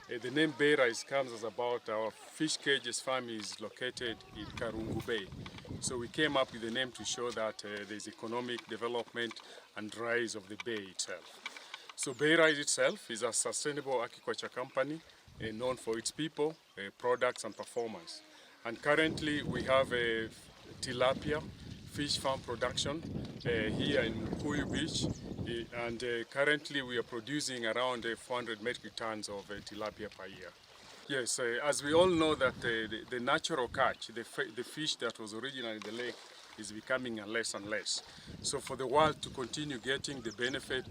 The name BayRise comes as about our fish cages farm is located in Mukuyu Bay. So we came up with the name to show that there's economic development and rise of the bay itself. So BayRise itself is a sustainable aquaculture company known for its people, products and performance. And currently we have a tilapia fish farm production here in Mukuyu Beach. And currently we are producing around 400 metric tons of tilapia per year. Yes, as we all know that the natural catch, the fish that was originally in the lake is becoming less and less. So for the world to continue getting the benefit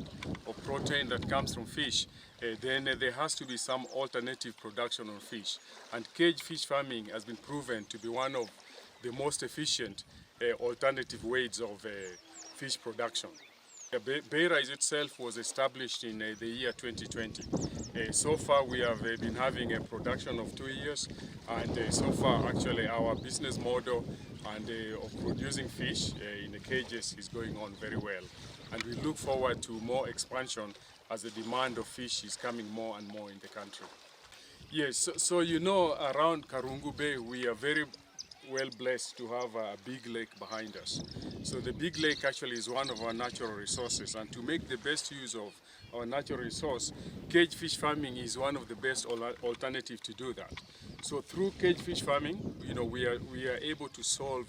of protein that comes from fish, then there has to be some alternative production of fish. And cage fish farming has been proven to be one of the most efficient alternative ways of fish production. BayRise itself was established in the year 2020. So far we have been having a production of 2 years, and so far actually our business model and of producing fish in the cages is going on very well. And we look forward to more expansion as the demand of fish is coming more and more in the country. Yes, so you know, around Mukuyu Bay we are very well blessed to have a big lake behind us. So the big lake actually is one of our natural resources, and to make the best use of our natural resource, cage fish farming is one of the best alternatives to do that. So through cage fish farming, you know, we are able to solve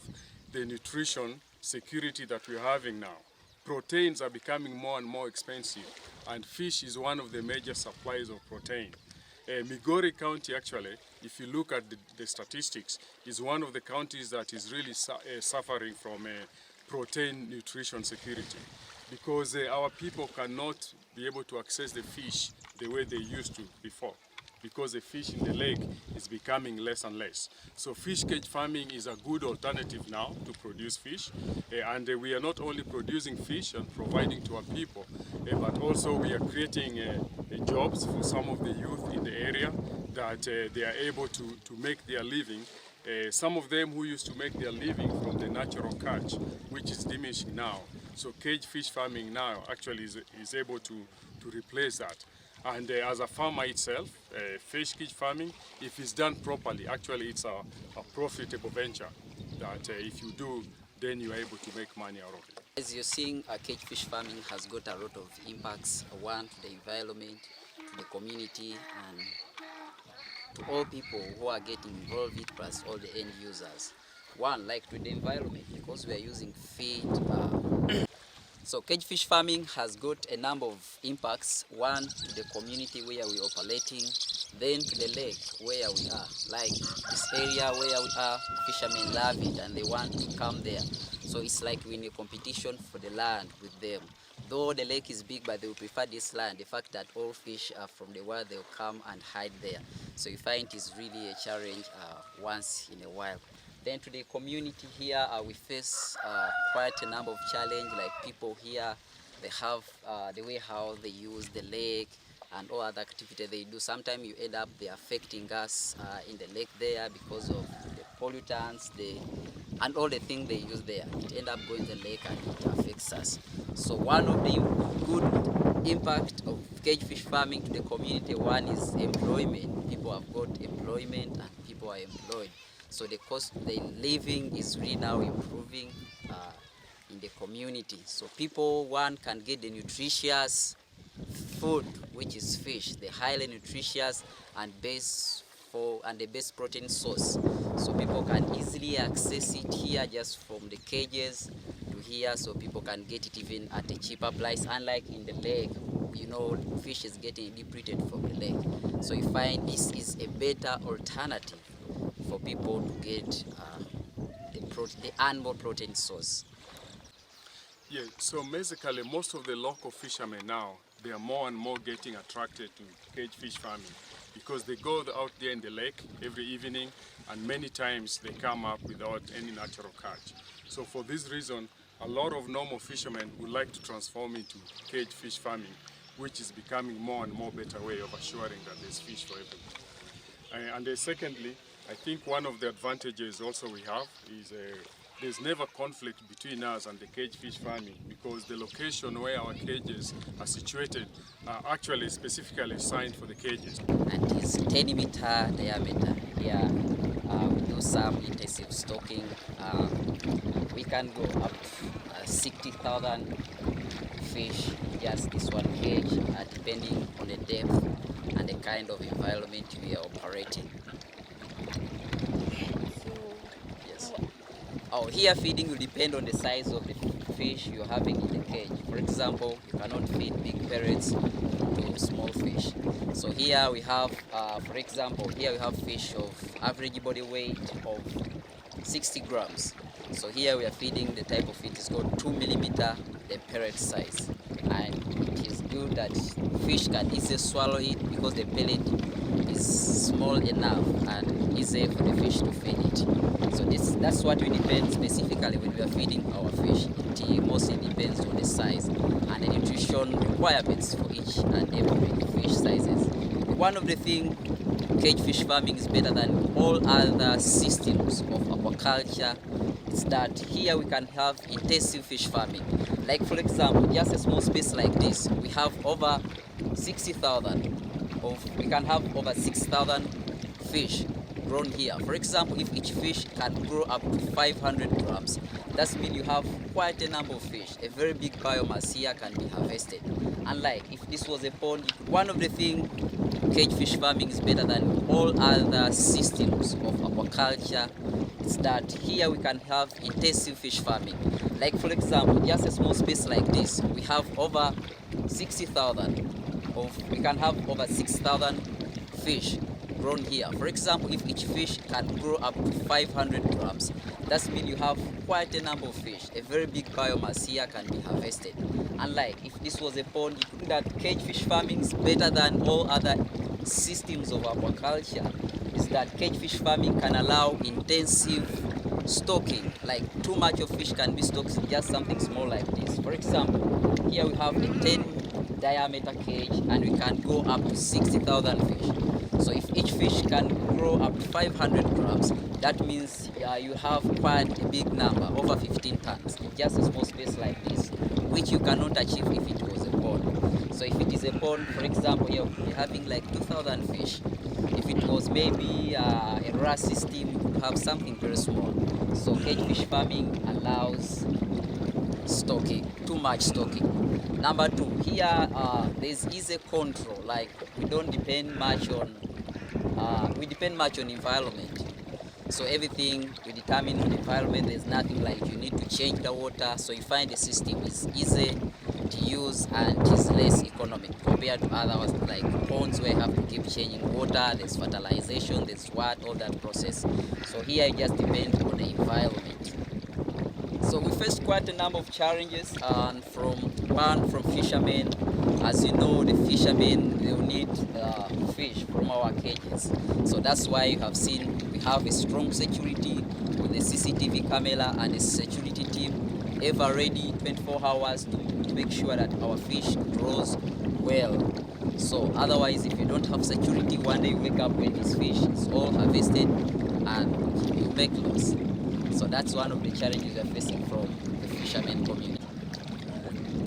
the nutrition security that we're having now. Proteins are becoming more and more expensive, and fish is one of the major supplies of protein. Migori County, actually, if you look at the statistics, is one of the counties that is really suffering from protein nutrition security, because our people cannot be able to access the fish the way they used to before, because the fish in the lake is becoming less and less. So fish cage farming is a good alternative now to produce fish, and we are not only producing fish and providing to our people, but also we are creating jobs for some of the youth in the area that they are able to make their living. Some of them who used to make their living from the natural catch, which is diminishing now. So cage fish farming now actually is able to replace that. And as a farmer itself, fish cage farming, if it's done properly, actually it's a profitable venture that if you do, then you're able to make money out of it. As you're seeing, cage fish farming has got a lot of impacts, one, to the environment, to the community, and to all people who are getting involved with, plus all the end users. One, like to the environment, because we are using feed. So cage fish farming has got a number of impacts. One, to the community where we are operating, then to the lake where we are. Like this area where we are, fishermen love it and they want to come there. So it's like we're in a competition for the land with them. Though the lake is big, but they will prefer this land. The fact that all fish are from the world, they'll come and hide there. So you find it's really a challenge once in a while. Then to the community here, we face quite a number of challenges, like people here, they have the way how they use the lake and all other activity they do. Sometimes you end up they affecting us in the lake there because of the pollutants, and all the things they use there. It end up going to the lake and it affects us. So one of the good impact of cage fish farming to the community, one is employment. People have got employment and people are employed. So the cost of living is really now improving in the community. So people, one, can get the nutritious food, which is fish, the highly nutritious and the best protein source. So people can easily access it here just from the cages to here, so people can get it even at a cheaper price, unlike in the lake. You know, fish is getting depleted from the lake. So you find this is a better alternative for people to get the animal protein source. Yeah, so basically most of the local fishermen now, they are more and more getting attracted to cage fish farming because they go out there in the lake every evening, and many times they come up without any natural catch. So for this reason, a lot of normal fishermen would like to transform into cage fish farming, which is becoming more and more better way of assuring that there's fish for everyone. And secondly, I think one of the advantages also we have is there's never conflict between us and the cage fish farming, because the location where our cages are situated are actually specifically assigned for the cages. And it's 10-meter diameter. Here we do some intensive stocking. We can go up to 60,000 fish, just this one cage, depending on the depth and the kind of environment we are operating. Yes. Oh, here feeding will depend on the size of the fish you're having in the cage. For example, you cannot feed big parrots to small fish. So here we have, for example, here we have fish of average body weight of 60 grams. So here we are feeding the type of feed is called 2 millimeter, the pellet size. And it is good that fish can easily swallow it because the pellet is small enough and easy for the fish to feed it. So that's what we depend specifically when we are feeding our fish. It mostly depends on the size and the nutrition requirements for each and every fish sizes. One of the things cage fish farming is better than all other systems of aquaculture is that here we can have intensive fish farming. Like for example, just a small space like this, we have over 60,000 we can have over 6,000 fish grown here. For example, if each fish can grow up to 500 grams, that means you have quite a number of fish. A very big biomass here can be harvested. Unlike if this was a pond, one of the things cage fish farming is better than all other systems of aquaculture is that here we can have intensive fish farming. Like for example, just a small space like this, we have over 60,000 we can have over 6,000 fish grown here. For example, if each fish can grow up to 500 grams, that means you have quite a number of fish. A very big biomass here can be harvested. Unlike if this was a pond, you think that cage fish farming is better than all other systems of aquaculture is that cage fish farming can allow intensive stocking. Like too much of fish can be stocked in just something small like this. For example, here we have a 10 diameter cage and we can go up to 60,000 fish. So if each fish can grow up to 500 grams, that means you have quite a big number, over 15 tons, in just a small space like this, which you cannot achieve if it was a pond. So if it is a pond, for example, you're having like 2,000 fish. If it was maybe a RAS system, you could have something very small. So cage fish farming allows stocking, too much stocking. Number two, here there's easy control. Like we don't depend much on we depend much on environment. So everything we determine on the environment. There's nothing like you need to change the water. So you find the system is easy to use and is less economic compared to others like ponds where you have to keep changing water. There's fertilization, there's all that process. So here you just depend on the environment. So we faced quite a number of challenges, and from fishermen. As you know, the fishermen, they will need fish from our cages. So that's why you have seen we have a strong security with the CCTV camera and a security team ever ready 24 hours to make sure that our fish grows well. So otherwise, if you don't have security, one day you wake up when this fish is all harvested and you make loss. So that's one of the challenges we are facing from the fishermen community.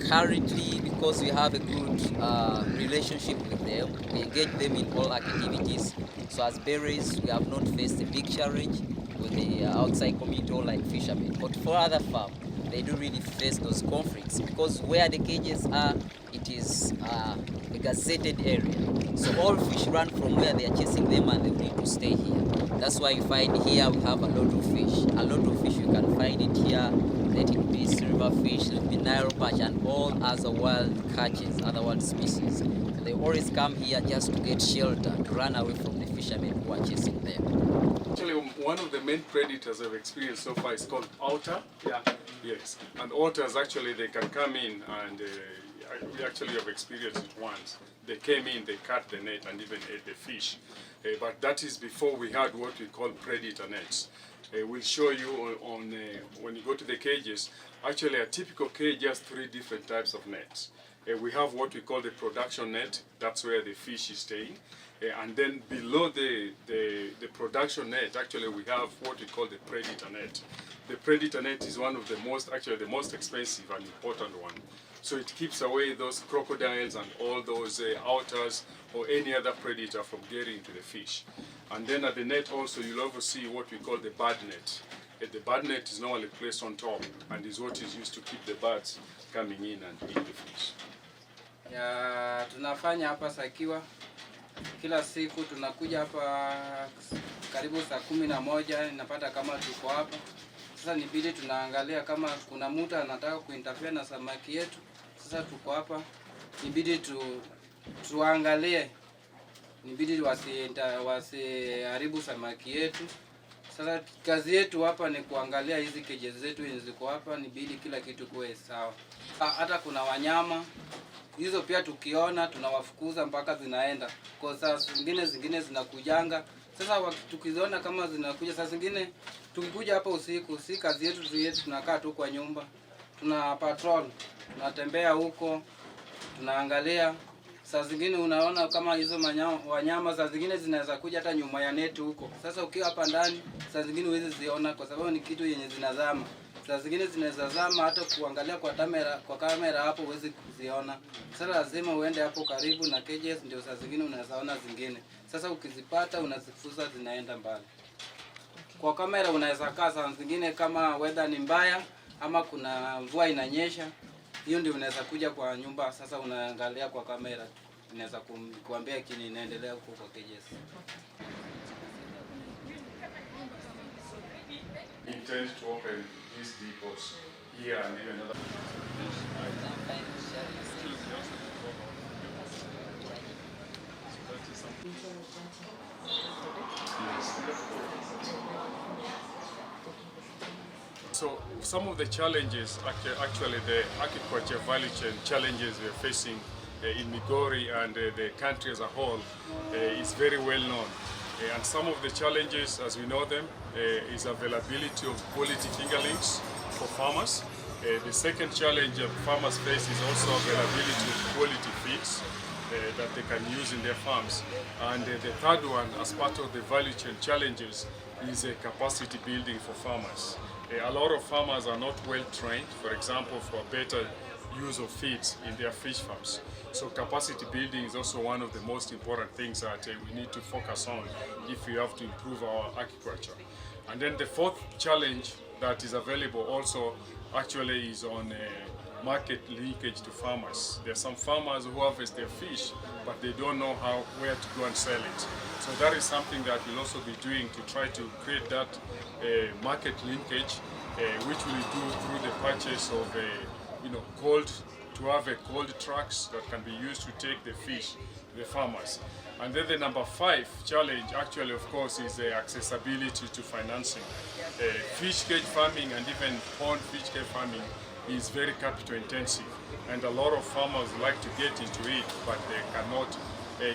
Currently, because we have a good relationship with them, we engage them in all activities. So as BayRise, we have not faced a big challenge with the outside community or like fishermen. But for other farms, they do really face those conflicts because where the cages are, it is a gazetted area. So all fish run from where they are chasing them and they need to stay here. That's why you find here we have a lot of fish. A lot of fish, you can find it here. Let it be silver fish, let it be Nile perch, and all other wild catches, other wild species. And they always come here just to get shelter, to run away from the fishermen who are chasing them. Actually, one of the main predators I've experienced so far is called otter. Yeah. Yes. And otters actually they can come in and we actually have experienced it once. They came in, they cut the net and even ate the fish. But that is before we had what we call predator nets. We'll show you on when you go to the cages. Actually, a typical cage has 3 different types of nets. We have what we call the production net. That's where the fish is staying. And then below the production net, actually we have what we call the predator net. The predator net is one of the most, actually the most expensive and important one. So it keeps away those crocodiles and all those otters or any other predator from getting to the fish. And then at the net also you'll also see what we call the bird net. The bird net is normally placed on top and is what is used to keep the birds coming in and eat the fish. Ya tunafanya hapa Sakiwa kila siku, tunakuja hapa karibu saa 11 napata kama tuko hapa. Sasa nibidi tunaangalia kama kuna mtu anataka kuinterfere na samaki yetu. Sasa tuko hapa, nibidi tuangalie, nibidi wasiharibu samaki yetu. Sasa kazi yetu hapa ni kuangalia hizi cages zetu ziko hapa, nibidi kila kitu kuwe sawa. Hata kuna wanyama hizo pia tukiona tunawafukuza mpaka zinaenda. Kwa saa zingine zinakujanga. Sasa tukiziona kama zinakuja, saa zingine tukikuja hapa usiku, si kazi yetu tunakaa tu kwa nyumba. Tuna patrol, tunatembea huko, tunaangalia. Saa zingine unaona kama hizo wanyama saa zingine zinaweza kuja hata nyuma ya neti huko. Sasa ukiwa hapa ndani, saa zingine huwezi ziona kwa sababu ni kitu yenye zinazama. Saa zingine zinaweza zama, hata kuangalia kwa kamera hapo huwezi kuziona. Sasa lazima uende hapo karibu na cages ndio saa zingine unaweza ona zingine. Sasa ukizipata unazifuza zinaenda mbali. Kwa kamera unaweza kaa saa zingine kama weather ni mbaya ama kuna mvua inanyesha, hiyo ndio unaweza kuja kwa nyumba, sasa unaangalia kwa kamera. Inaweza kuambia kini inaendelea huko kwa cages. Intend to open these depots here and even other. So some of the challenges, actually the aquaculture value chain challenges we're facing in Migori and the country as a whole is very well known. And some of the challenges, as we know them, is availability of quality fingerlings for farmers. The second challenge farmers face is also availability of quality feeds that they can use in their farms. And the third one, as part of the value chain challenges, is capacity building for farmers. A lot of farmers are not well trained, for example, for better use of feeds in their fish farms. So capacity building is also one of the most important things that we need to focus on if we have to improve our aquaculture. And then the fourth challenge that is available also actually is on market linkage to farmers. There are some farmers who harvest their fish, but they don't know where to go and sell it. So that is something that we'll also be doing to try to create that market linkage, which we'll do through the purchase of to have cold trucks that can be used to take the fish to the farmers. And then the number 5 challenge actually, of course, is the accessibility to financing. Fish cage farming and even pond fish cage farming is very capital intensive, and a lot of farmers like to get into it, but they cannot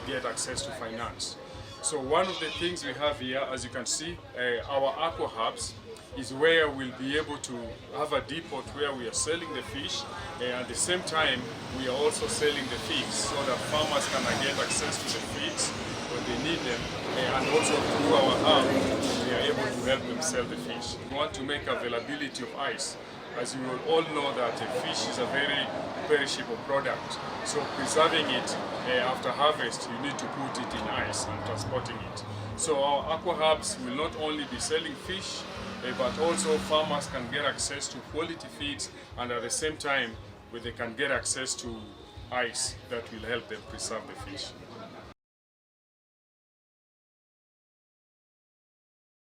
get access to finance. So one of the things we have here, as you can see, our aqua hubs is where we'll be able to have a depot where we are selling the fish, and at the same time we are also selling the feeds so that farmers can get access to the feeds when they need them, and also through our hub we are able to help them sell the fish. We want to make availability of ice. As you will all know that fish is a very perishable product, so preserving it after harvest, you need to put it in ice and transporting it. So our aqua hubs will not only be selling fish, but also farmers can get access to quality feeds, and at the same time they can get access to ice that will help them preserve the fish.